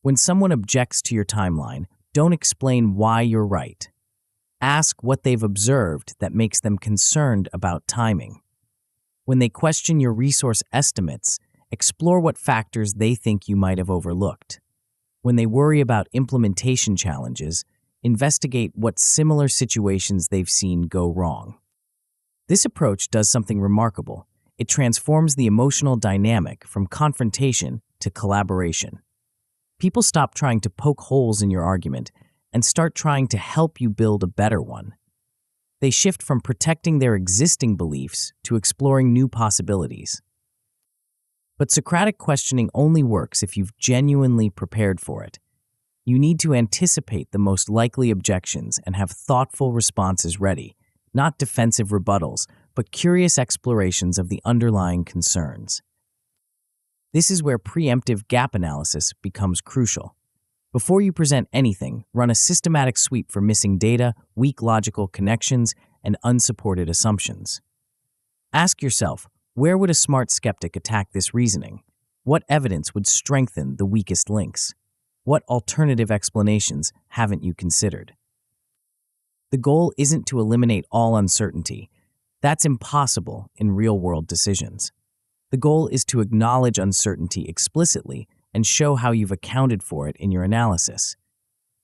When someone objects to your timeline, don't explain why you're right. Ask what they've observed that makes them concerned about timing. When they question your resource estimates, explore what factors they think you might have overlooked. When they worry about implementation challenges, investigate what similar situations they've seen go wrong. This approach does something remarkable. It transforms the emotional dynamic from confrontation to collaboration. People stop trying to poke holes in your argument and start trying to help you build a better one. They shift from protecting their existing beliefs to exploring new possibilities. But Socratic questioning only works if you've genuinely prepared for it. You need to anticipate the most likely objections and have thoughtful responses ready, not defensive rebuttals, but curious explorations of the underlying concerns. This is where preemptive gap analysis becomes crucial. Before you present anything, run a systematic sweep for missing data, weak logical connections, and unsupported assumptions. Ask yourself, where would a smart skeptic attack this reasoning? What evidence would strengthen the weakest links? What alternative explanations haven't you considered? The goal isn't to eliminate all uncertainty. That's impossible in real-world decisions. The goal is to acknowledge uncertainty explicitly and show how you've accounted for it in your analysis.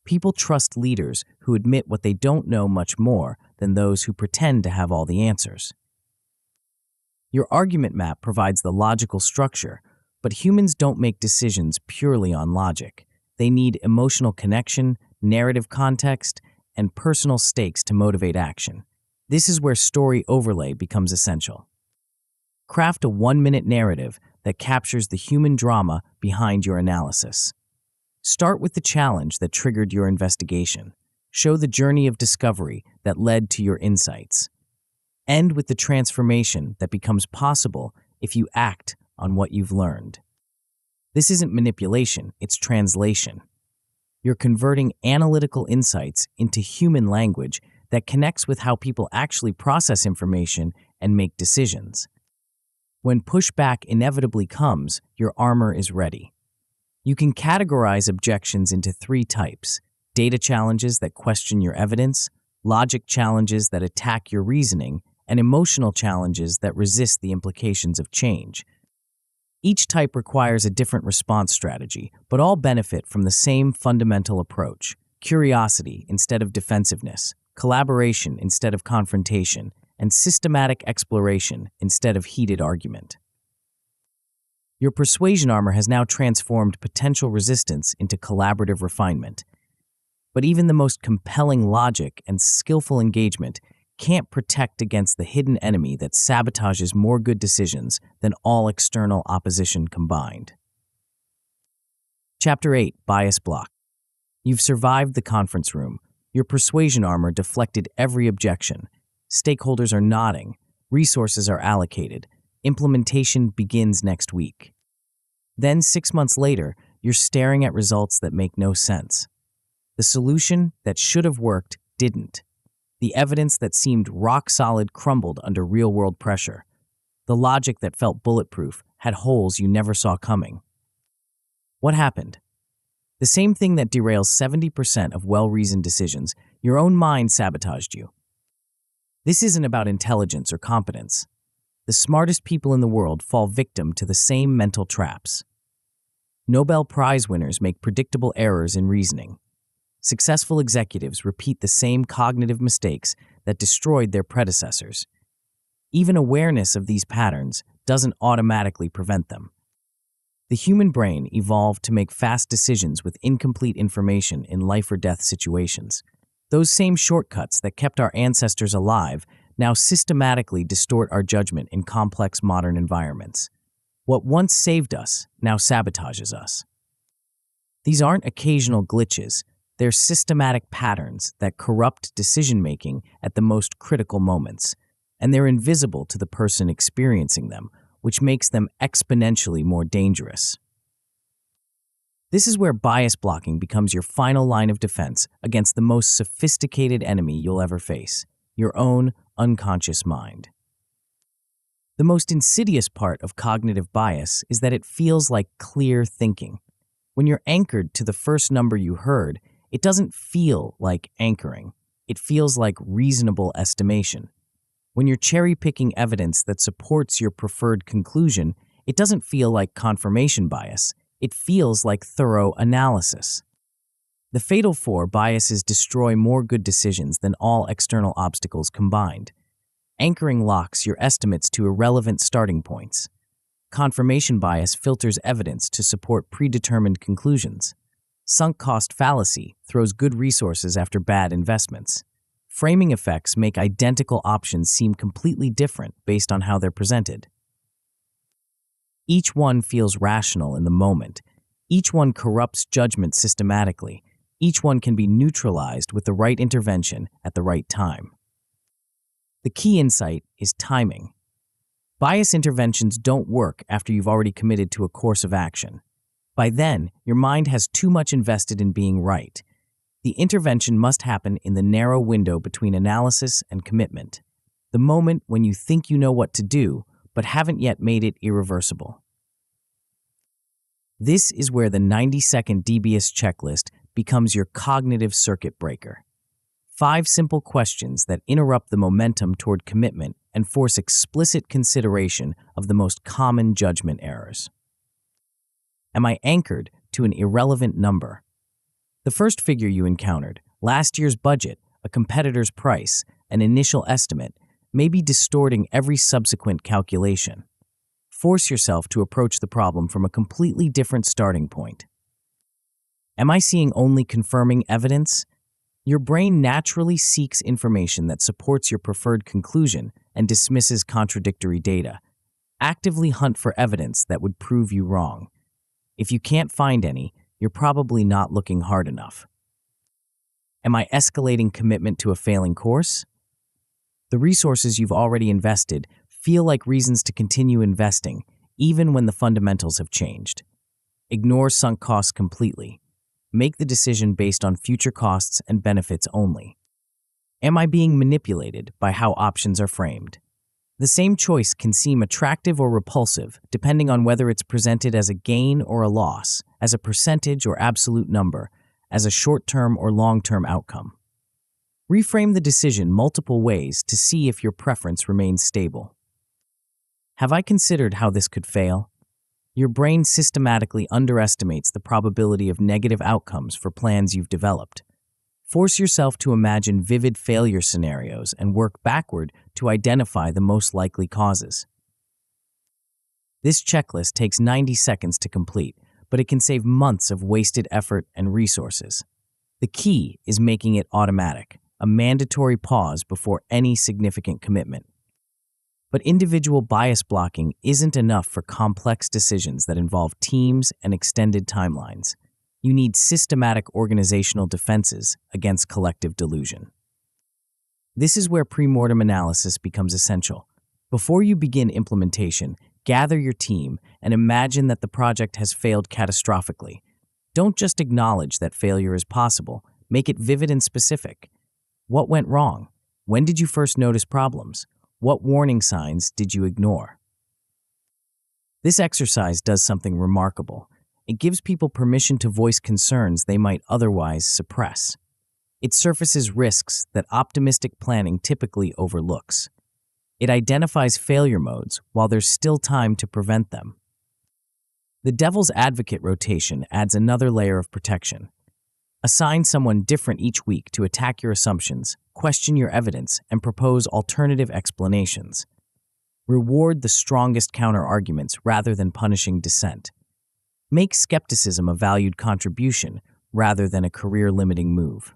People trust leaders who admit what they don't know much more than those who pretend to have all the answers. Your argument map provides the logical structure, but humans don't make decisions purely on logic. They need emotional connection, narrative context, and personal stakes to motivate action. This is where story overlay becomes essential. Craft a 1-minute narrative that captures the human drama behind your analysis. Start with the challenge that triggered your investigation. Show the journey of discovery that led to your insights. End with the transformation that becomes possible if you act on what you've learned. This isn't manipulation, it's translation. You're converting analytical insights into human language that connects with how people actually process information and make decisions. When pushback inevitably comes, your armor is ready. You can categorize objections into three types: data challenges that question your evidence, logic challenges that attack your reasoning, and emotional challenges that resist the implications of change. Each type requires a different response strategy, but all benefit from the same fundamental approach: curiosity instead of defensiveness, collaboration instead of confrontation, and systematic exploration instead of heated argument. Your persuasion armor has now transformed potential resistance into collaborative refinement. But even the most compelling logic and skillful engagement can't protect against the hidden enemy that sabotages more good decisions than all external opposition combined. Chapter 8: Bias Block. You've survived the conference room. Your persuasion armor deflected every objection. Stakeholders are nodding. Resources are allocated. Implementation begins next week. Then, 6 months later, you're staring at results that make no sense. The solution that should have worked didn't. The evidence that seemed rock solid crumbled under real-world pressure. The logic that felt bulletproof had holes you never saw coming. What happened? The same thing that derails 70% of well-reasoned decisions. Your own mind sabotaged you. This isn't about intelligence or competence. The smartest people in the world fall victim to the same mental traps. Nobel Prize winners make predictable errors in reasoning. Successful executives repeat the same cognitive mistakes that destroyed their predecessors. Even awareness of these patterns doesn't automatically prevent them. The human brain evolved to make fast decisions with incomplete information in life or death situations. Those same shortcuts that kept our ancestors alive now systematically distort our judgment in complex modern environments. What once saved us now sabotages us. These aren't occasional glitches. They're systematic patterns that corrupt decision-making at the most critical moments, and they're invisible to the person experiencing them, which makes them exponentially more dangerous. This is where bias blocking becomes your final line of defense against the most sophisticated enemy you'll ever face: your own unconscious mind. The most insidious part of cognitive bias is that it feels like clear thinking. When you're anchored to the first number you heard, it doesn't feel like anchoring. It feels like reasonable estimation. When you're cherry-picking evidence that supports your preferred conclusion, it doesn't feel like confirmation bias. It feels like thorough analysis. The fatal four biases destroy more good decisions than all external obstacles combined. Anchoring locks your estimates to irrelevant starting points. Confirmation bias filters evidence to support predetermined conclusions. Sunk cost fallacy throws good resources after bad investments. Framing effects make identical options seem completely different based on how they're presented. Each one feels rational in the moment. Each one corrupts judgment systematically. Each one can be neutralized with the right intervention at the right time. The key insight is timing. Bias interventions don't work after you've already committed to a course of action. By then, your mind has too much invested in being right. The intervention must happen in the narrow window between analysis and commitment, the moment when you think you know what to do, but haven't yet made it irreversible. This is where the 90-second DBS checklist becomes your cognitive circuit breaker. 5 simple questions that interrupt the momentum toward commitment and force explicit consideration of the most common judgment errors. Am I anchored to an irrelevant number? The first figure you encountered, last year's budget, a competitor's price, an initial estimate, may be distorting every subsequent calculation. Force yourself to approach the problem from a completely different starting point. Am I seeing only confirming evidence? Your brain naturally seeks information that supports your preferred conclusion and dismisses contradictory data. Actively hunt for evidence that would prove you wrong. If you can't find any, you're probably not looking hard enough. Am I escalating commitment to a failing course? The resources you've already invested feel like reasons to continue investing, even when the fundamentals have changed. Ignore sunk costs completely. Make the decision based on future costs and benefits only. Am I being manipulated by how options are framed? The same choice can seem attractive or repulsive, depending on whether it's presented as a gain or a loss, as a percentage or absolute number, as a short-term or long-term outcome. Reframe the decision multiple ways to see if your preference remains stable. Have I considered how this could fail? Your brain systematically underestimates the probability of negative outcomes for plans you've developed. Force yourself to imagine vivid failure scenarios and work backward to identify the most likely causes. This checklist takes 90 seconds to complete, but it can save months of wasted effort and resources. The key is making it automatic, a mandatory pause before any significant commitment. But individual bias blocking isn't enough for complex decisions that involve teams and extended timelines. You need systematic organizational defenses against collective delusion. This is where pre-mortem analysis becomes essential. Before you begin implementation, gather your team and imagine that the project has failed catastrophically. Don't just acknowledge that failure is possible, make it vivid and specific. What went wrong? When did you first notice problems? What warning signs did you ignore? This exercise does something remarkable. It gives people permission to voice concerns they might otherwise suppress. It surfaces risks that optimistic planning typically overlooks. It identifies failure modes while there's still time to prevent them. The devil's advocate rotation adds another layer of protection. Assign someone different each week to attack your assumptions, question your evidence, and propose alternative explanations. Reward the strongest counter-arguments rather than punishing dissent. Make skepticism a valued contribution rather than a career-limiting move.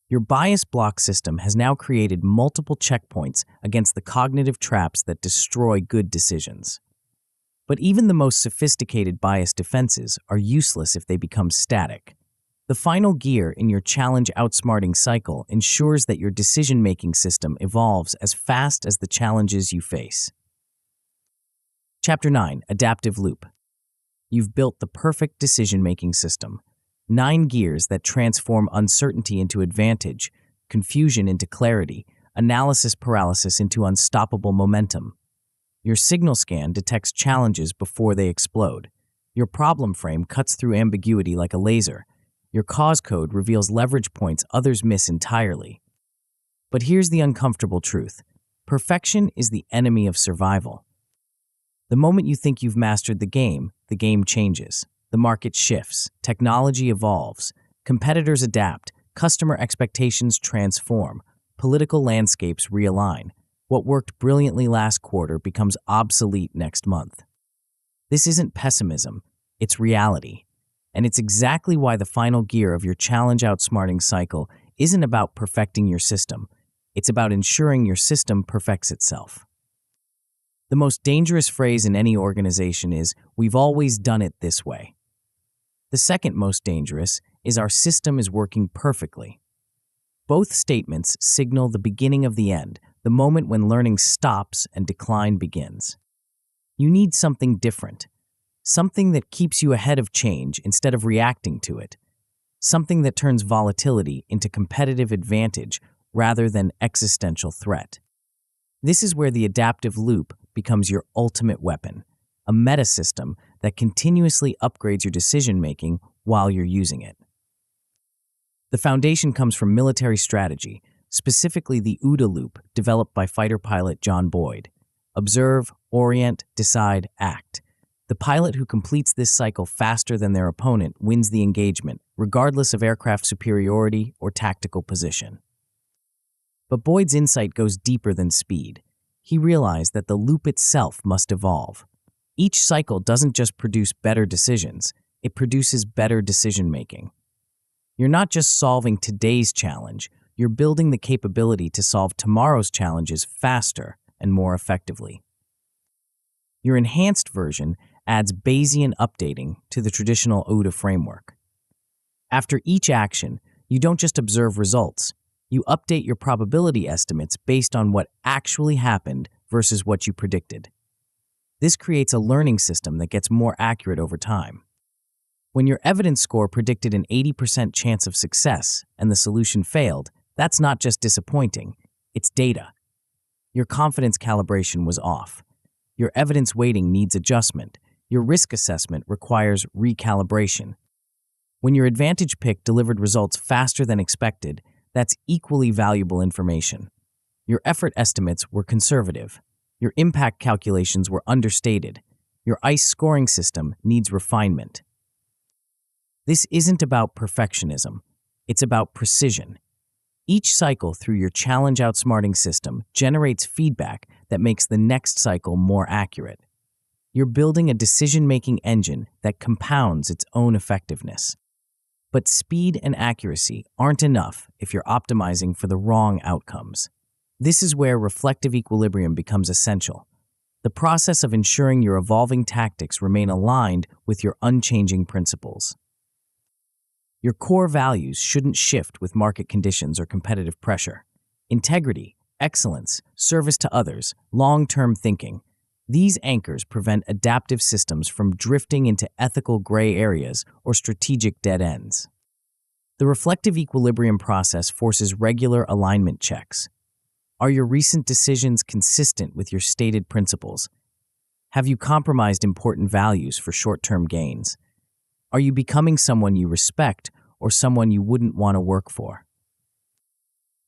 Your bias block system has now created multiple checkpoints against the cognitive traps that destroy good decisions. But even the most sophisticated bias defenses are useless if they become static. The final gear in your challenge-outsmarting cycle ensures that your decision-making system evolves as fast as the challenges you face. Chapter 9, Adaptive Loop. You've built the perfect decision-making system. 9 gears that transform uncertainty into advantage, confusion into clarity, analysis-paralysis into unstoppable momentum. Your signal scan detects challenges before they explode. Your problem frame cuts through ambiguity like a laser. Your cause code reveals leverage points others miss entirely. But here's the uncomfortable truth. Perfection is the enemy of survival. The moment you think you've mastered the game changes. The market shifts, technology evolves, competitors adapt, customer expectations transform, political landscapes realign. What worked brilliantly last quarter becomes obsolete next month. This isn't pessimism, it's reality. And it's exactly why the final gear of your challenge-outsmarting cycle isn't about perfecting your system. It's about ensuring your system perfects itself. The most dangerous phrase in any organization is, "We've always done it this way." The second most dangerous is, "Our system is working perfectly." Both statements signal the beginning of the end, the moment when learning stops and decline begins. You need something different, something that keeps you ahead of change instead of reacting to it, something that turns volatility into competitive advantage rather than existential threat. This is where the adaptive loop becomes your ultimate weapon, a meta-system that continuously upgrades your decision-making while you're using it. The foundation comes from military strategy, specifically the OODA loop developed by fighter pilot John Boyd. Observe, orient, decide, act. The pilot who completes this cycle faster than their opponent wins the engagement, regardless of aircraft superiority or tactical position. But Boyd's insight goes deeper than speed. He realized that the loop itself must evolve. Each cycle doesn't just produce better decisions, it produces better decision-making. You're not just solving today's challenge, you're building the capability to solve tomorrow's challenges faster and more effectively. Your enhanced version adds Bayesian updating to the traditional OODA framework. After each action, you don't just observe results, you update your probability estimates based on what actually happened versus what you predicted. This creates a learning system that gets more accurate over time. When your evidence score predicted an 80% chance of success and the solution failed, that's not just disappointing, it's data. Your confidence calibration was off. Your evidence weighting needs adjustment. Your risk assessment requires recalibration. When your advantage pick delivered results faster than expected, that's equally valuable information. Your effort estimates were conservative. Your impact calculations were understated. Your ICE scoring system needs refinement. This isn't about perfectionism. It's about precision. Each cycle through your challenge-outsmarting system generates feedback that makes the next cycle more accurate. You're building a decision-making engine that compounds its own effectiveness. But speed and accuracy aren't enough if you're optimizing for the wrong outcomes. This is where reflective equilibrium becomes essential. The process of ensuring your evolving tactics remain aligned with your unchanging principles. Your core values shouldn't shift with market conditions or competitive pressure. Integrity, excellence, service to others, long-term thinking. These anchors prevent adaptive systems from drifting into ethical gray areas or strategic dead ends. The reflective equilibrium process forces regular alignment checks. Are your recent decisions consistent with your stated principles? Have you compromised important values for short-term gains? Are you becoming someone you respect or someone you wouldn't want to work for?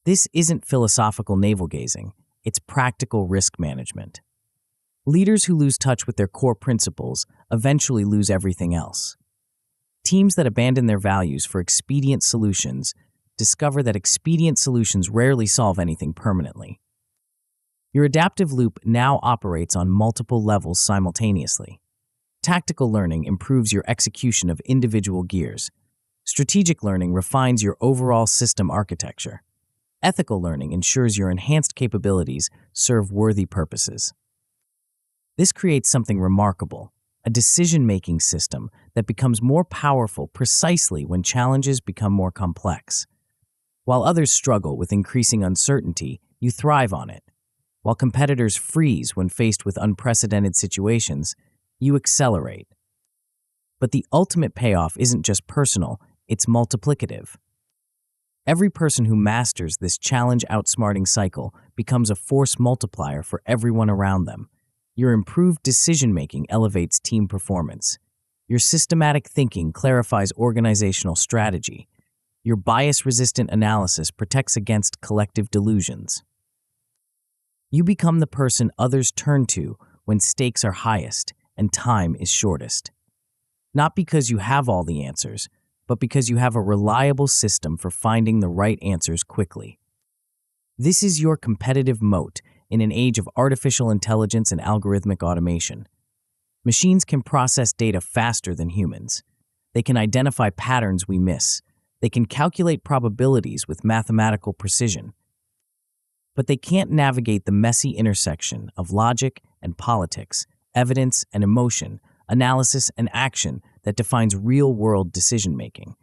This isn't philosophical navel-gazing, it's practical risk management. Leaders who lose touch with their core principles eventually lose everything else. Teams that abandon their values for expedient solutions discover that expedient solutions rarely solve anything permanently. Your adaptive loop now operates on multiple levels simultaneously. Tactical learning improves your execution of individual gears. Strategic learning refines your overall system architecture. Ethical learning ensures your enhanced capabilities serve worthy purposes. This creates something remarkable, a decision-making system that becomes more powerful precisely when challenges become more complex. While others struggle with increasing uncertainty, you thrive on it. While competitors freeze when faced with unprecedented situations, you accelerate. But the ultimate payoff isn't just personal, it's multiplicative. Every person who masters this challenge-outsmarting cycle becomes a force multiplier for everyone around them. Your improved decision-making elevates team performance. Your systematic thinking clarifies organizational strategy. Your bias-resistant analysis protects against collective delusions. You become the person others turn to when stakes are highest and time is shortest. Not because you have all the answers, but because you have a reliable system for finding the right answers quickly. This is your competitive moat in an age of artificial intelligence and algorithmic automation. Machines can process data faster than humans. They can identify patterns we miss. They can calculate probabilities with mathematical precision. But they can't navigate the messy intersection of logic and politics, evidence and emotion, analysis and action that defines real-world decision-making.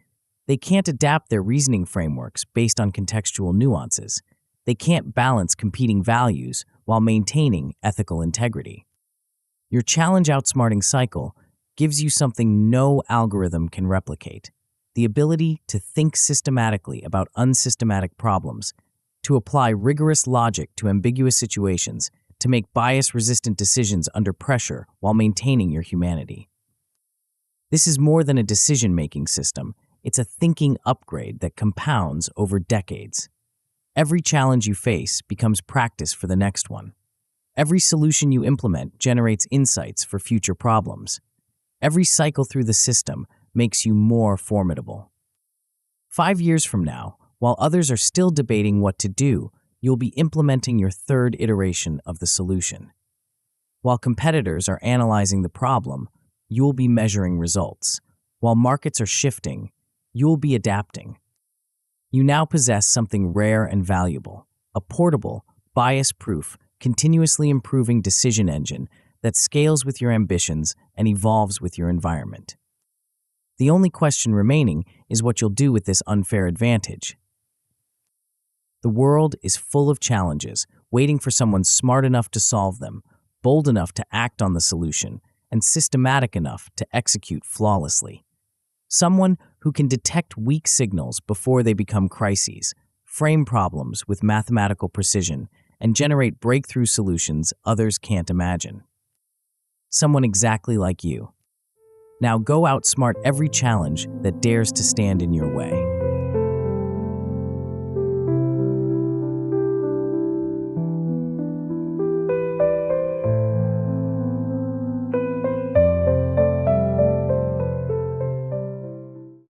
They can't adapt their reasoning frameworks based on contextual nuances. They can't balance competing values while maintaining ethical integrity. Your challenge-outsmarting cycle gives you something no algorithm can replicate: the ability to think systematically about unsystematic problems, to apply rigorous logic to ambiguous situations, to make bias-resistant decisions under pressure while maintaining your humanity. This is more than a decision-making system. It's a thinking upgrade that compounds over decades. Every challenge you face becomes practice for the next one. Every solution you implement generates insights for future problems. Every cycle through the system makes you more formidable. 5 years from now, while others are still debating what to do, you'll be implementing your third iteration of the solution. While competitors are analyzing the problem, you'll be measuring results. While markets are shifting, you'll be adapting. You now possess something rare and valuable: a portable, bias-proof, continuously improving decision engine that scales with your ambitions and evolves with your environment. The only question remaining is what you'll do with this unfair advantage. The world is full of challenges, waiting for someone smart enough to solve them, bold enough to act on the solution, and systematic enough to execute flawlessly. Someone who can detect weak signals before they become crises, frame problems with mathematical precision, and generate breakthrough solutions others can't imagine. Someone exactly like you. Now go outsmart every challenge that dares to stand in your way.